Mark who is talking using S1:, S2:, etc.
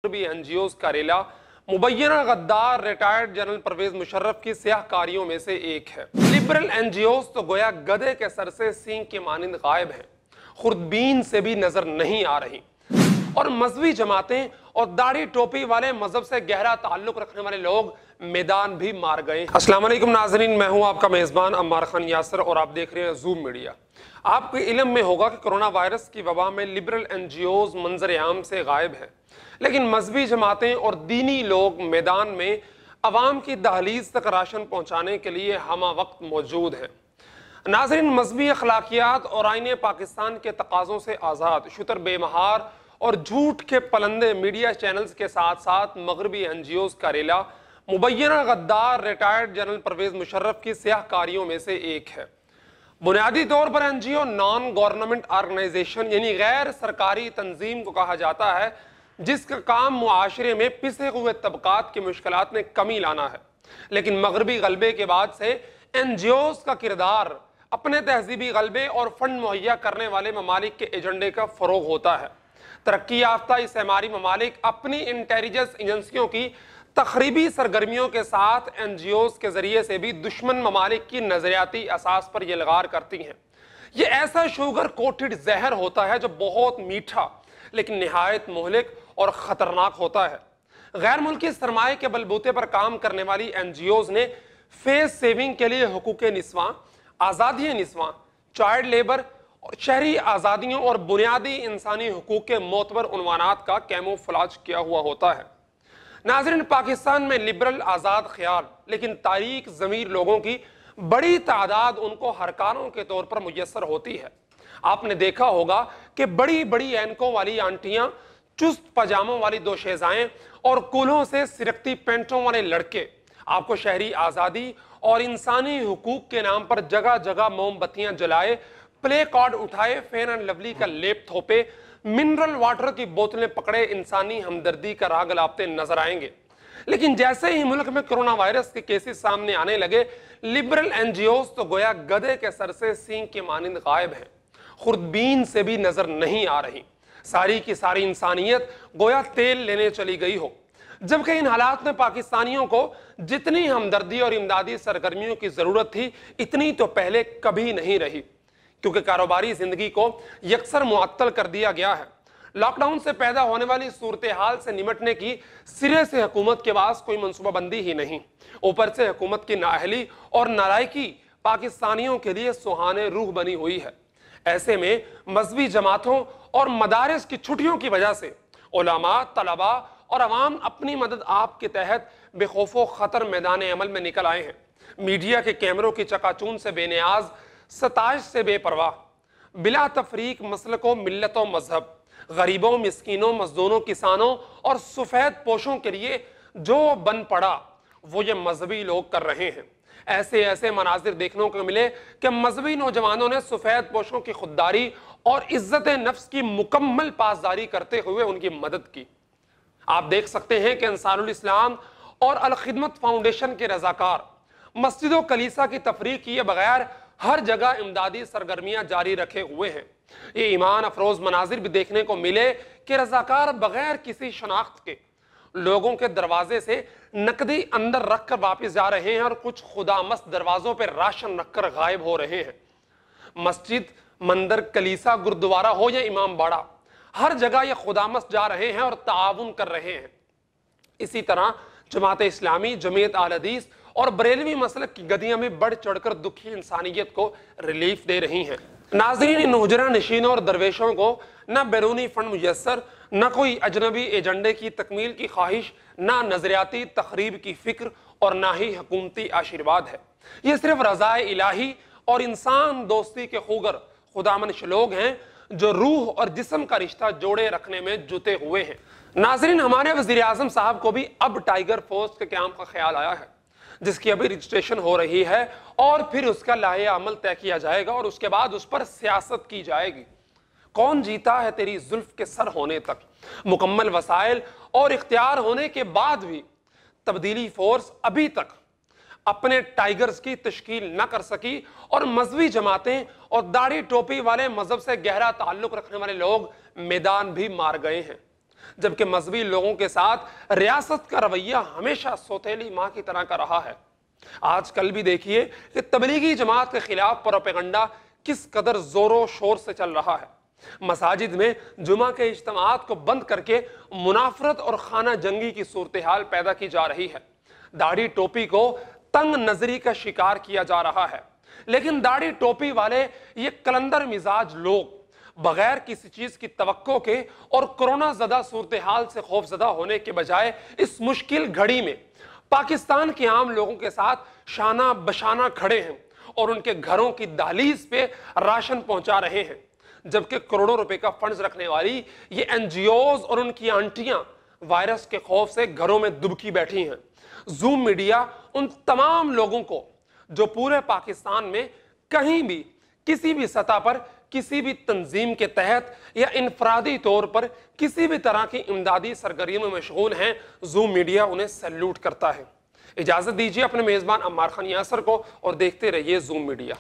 S1: भी एनजीओज का रेला मुबैना गद्दार रिटायर्ड जनरल परवेज मुशर्रफ की सियाहकारियों में से एक है। लिबरल एनजीओज तो गोया गधे के सर से सींग के मानिंद गायब हैं, खुर्दबीन से भी नजर नहीं आ रही, और मजहबी जमातें और दाढ़ी टोपी वाले मजहब से गहरा ताल्लुक रखने वाले लोग मैदान भी मार गए। अस्सलाम वालेकुम नाज़रीन, मैं हूं आपका मेज़बान अम्मार खान यासर और आप देख रहे हैं ज़ूम मीडिया। आपके इल्म में होगा कि कोरोना वायरस की वबा में लिबरल एनजीओज मंजर आम से गायब हैं, लेकिन मजहबी जमातें और दीनी लोग मैदान में अवाम की दहलीज तक राशन पहुँचाने के लिए हमा वक्त मौजूद हैं। नाज़रीन, मजहबी अखलाकियात और आईने पाकिस्तान के तकाज़ों से आज़ाद शुतर बेमहार और झूठ के पलंदे मीडिया चैनल्स के साथ साथ मगरबी एनजीओज का रेला मुबैना गद्दार रिटायर्ड जनरल परवेज मुशर्रफ की सियाहकारियों में से एक है। बुनियादी तौर पर एनजीओ नॉन गवर्नमेंट ऑर्गेनाइजेशन यानी गैर सरकारी तंजीम को कहा जाता है, जिसका काम मुआशरे में पिसे हुए तबकात की मुश्किलात में कमी लाना है। लेकिन मगरबी गलबे के बाद से एनजीओज का किरदार अपने तहजीबी गलबे और फंड मुहैया करने वाले ममालिक के एजेंडे का फरोग होता है। तरक्की याफ्ता इस्तेमारी ममालिक अपनी इंटेलिजेंस एजेंसियों की तखरीबी सरगर्मियों के साथ एनजीओज के जरिए से भी दुश्मन ममालिक की नजरियाती असास पर यलगार करती हैं। ये ऐसा शुगर कोटेड जहर होता है जो बहुत मीठा लेकिन निहायत मुहलिक और खतरनाक होता है। गैर मुल्की सरमाए के बलबूते पर काम करने वाली एनजीओज ने फेस सेविंग के लिए हुकूक निस्वां, आज़ादी निस्वां, चाइल्ड लेबर और शहरी आज़ादियों और बुनियादी इंसानी हुकूक के मोतबर उन्वानात का कैमोफ्लाज किया हुआ होता है। नाज़रीन, पाकिस्तान में लिबरल आज़ाद ख्याल लेकिन तारीख ज़मीर लोगों की बड़ी तादाद उनको हरकारों के तौर पर मुयस्सर होती है। आपने देखा होगा कि बड़ी बड़ी एनकों वाली आंटियां, चुस्त पजामों वाली दो शेजाएं और कुल्हों से सिरकती पेंटों वाले लड़के आपको शहरी आज़ादी और इंसानी हुकूक के नाम पर जगह जगह मोमबत्तियां जलाए, प्ले कार्ड उठाए, फेयर एंड लवली का लेप थोपे, मिनरल वाटर की बोतलें पकड़े इंसानी हमदर्दी का राग लापते नजर आएंगे। लेकिन जैसे ही मुल्क में कोरोना वायरस के केसेस सामने आने लगे, लिबरल एनजीओज तो गोया गधे के सर से सींग के मानिंद गायब हैं, खुर्दबीन से भी नजर नहीं आ रही। सारी की सारी इंसानियत गोया तेल लेने चली गई हो। जबकि इन हालात में पाकिस्तानियों को जितनी हमदर्दी और इमदादी सरगर्मियों की जरूरत थी, इतनी तो पहले कभी नहीं रही, क्योंकि कारोबारी जिंदगी को यकसर मुअत्तल कर दिया गया है। लॉकडाउन से पैदा होने वाली सूरत हाल से निमटने की सिरे से हुकूमत के पास कोई मनसूबाबंदी ही नहीं। ऊपर से हुकूमत की नाअहली और नालायकी पाकिस्तानियों के लिए सुहाने रूह बनी हुई है। ऐसे में मजहबी जमातों और मदारिस की छुट्टियों की वजह से उलमा, तलबा और अवाम अपनी मदद आप के तहत बेखौफो खतर मैदान अमल में निकल आए हैं। मीडिया के कैमरों की चकाचून से बेनियाज, सताइश से बेपरवाह, बिला तफरीक मसलकों, मिल्लतों, मजहब, गरीबों, मिस्कीनों, मजदूरों, किसानों और सफेद पोशों के लिए जो बन पड़ा वो ये मजहबी लोग कर रहे हैं। ऐसे ऐसे मनाजिर देखने को मिले कि मजहबी नौजवानों ने सफेद पोशों की खुददारी और इज्जत नफ्स की मुकम्मल पासदारी करते हुए उनकी मदद की। आप देख सकते हैं कि अंसारुल इस्लाम और अल खिदमत फाउंडेशन के रजाकार मस्जिदों कलीसा की तफरीक किए बगैर हर जगह इमदादी सरगर्मियां जारी रखे हुए हैं। ये ईमान अफरोज मनाजिर भी देखने को मिले कि रजाकार बगैर किसी शनाख्त के लोगों के दरवाजे से नकदी अंदर रखकर वापस जा रहे हैं और कुछ खुदामस्त दरवाजों पर राशन रखकर गायब हो रहे हैं। मस्जिद, मंदिर, कलीसा, गुरुद्वारा हो या इमाम बाड़ा, हर जगह ये खुदामस्त जा रहे हैं और ताउन कर रहे हैं। इसी तरह जमात इस्लामी, जमीयत अहले हदीस और बरेलवी मसलक की गदियां में बढ़ चढ़कर दुखी इंसानियत को रिलीफ दे रही हैं। नाज़रीन, इन हुजरा नशीनों और दरवेशों को न बैरूनी फंड मुयस्सर, न कोई अजनबी एजेंडे की तकमील की ख्वाहिश, न नजरियाती तखरीब की फिक्र और न ही हुकूमती आशीर्वाद है। ये सिर्फ रज़ाए इलाही और इंसान दोस्ती के खूगर खुदामंश लोग हैं जो रूह और जिस्म का रिश्ता जोड़े रखने में जुटे हुए हैं। नाज़रीन, हमारे वज़ीर आज़म साहब को भी अब टाइगर फोर्स के क़याम का ख्याल आया है, जिसकी अभी रजिस्ट्रेशन हो रही है और फिर उसका लाहे अमल तय किया जाएगा और उसके बाद उस पर सियासत की जाएगी। कौन जीता है तेरी जुल्फ के सर होने तक। मुकम्मल वसाइल और इख्तियार होने के बाद भी तब्दीली फोर्स अभी तक अपने टाइगर्स की तश्कील न कर सकी और मजहबी जमातें और दाढ़ी टोपी वाले मजहब से गहरा ताल्लुक रखने वाले लोग मैदान भी मार गए हैं। जबकि मजहबी लोगों के साथ रियासत का रवैया हमेशा सौतेली माँ की तरह का रहा है। आज कल भी देखिए कि तबलीगी जमात के खिलाफ प्रोपेगेंडा किस कदर जोरों शोर से चल रहा है। मसाजिद में जुमा के इज्तिमाआत को बंद करके मुनाफरत और खाना जंगी की सूरत हाल पैदा की जा रही है। दाढ़ी टोपी को तंग नजरी का शिकार किया जा रहा है, लेकिन दाढ़ी टोपी वाले ये कलंदर मिजाज लोग बगैर किसी चीज की तवक्को के और कोरोना ज़दा सूरत हाल से खौफजदा होने के बजाय इस मुश्किल घड़ी में पाकिस्तान के आम लोगों के साथ शाना बशाना खड़े हैं और उनके घरों की दहलीज पे राशन पहुंचा रहे हैं। जबकि करोड़ों रुपए का फंड्स रखने वाली ये एनजीओज और उनकी आंटियां वायरस के खौफ से घरों में दुबकी बैठी हैं। जूम मीडिया उन तमाम लोगों को जो पूरे पाकिस्तान में कहीं भी किसी भी सतह पर किसी भी तंजीम के तहत या इनफरादी तौर पर किसी भी तरह की इमदादी सरगर्मियों में मशगूल हैं, जूम मीडिया उन्हें सैल्यूट करता है। इजाजत दीजिए अपने मेजबान अम्मार खान यासर को और देखते रहिए जूम मीडिया।